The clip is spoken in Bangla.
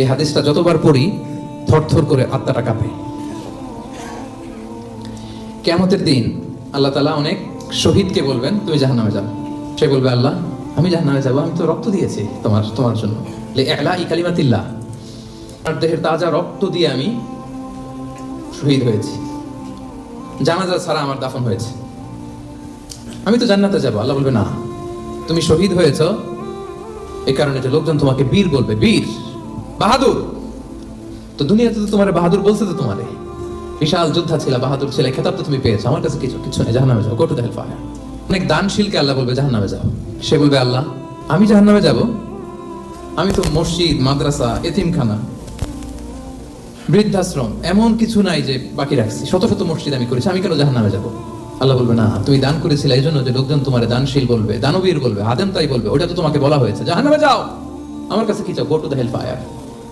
এই হাদিসটা যতবার পড়ি থরথর করে আত্মাটা কাঁপে। কিয়ামতের দিন আল্লাহ তাআলা অনেক শহীদকে বলবেন তুমি জাহান্নামে যাও। সে বলবে আল্লাহ আমি জাহান্নামে যাবো, আমি তো রক্ত দিয়েছি তোমার জন্য, লিইলাই কালিমাতিল্লাহ, আর দেহের তাজা রক্ত দিয়ে আমি শহীদ হয়েছি, জানাজা ছাড়া আমার দাফন হয়েছে, আমি তো জান্নাতে যাবো। আল্লাহ বলবে না, তুমি শহীদ হয়েছ এই কারণে যে লোকজন তোমাকে বীর বলবে, বীর বাহাদুর। তো দুনিয়াতে তো তোমার বাহাদুর বলছে, তো তোমারে বিশাল যোদ্ধা ছিল, বাহাদুর ছিল, খেতাব তো তুমি পেয়েছো, আমার কাছে কিছু নেই, জাহান্নামে যাও, গো টু দ্য হেলফায়ার। অনেক দানশীলকে আল্লাহ বলবে জাহান্নামে যাও। সে বলবে আল্লাহ আমি জাহান্নামে যাব, আমি তো মসজিদ, মাদ্রাসা, এতিমখানা, বৃদ্ধাশ্রম এমন কিছু নাই যে বাকি রাখছি, শত শত মসজিদ আমি করেছি, আমি কেন জাহান্নামে যাব? আল্লাহ বলবে না, তুমি দান করেছিলে এই জন্য যে লোকজন তোমার দানশীল বলবে, দানবীর বলবে, আদেম তাই বলবে, ওটা তো তোমাকে বলা হয়েছে, জাহান্নামে যাও, আমার কাছে কি চাও, গো টু দ্য হেলফায়ার।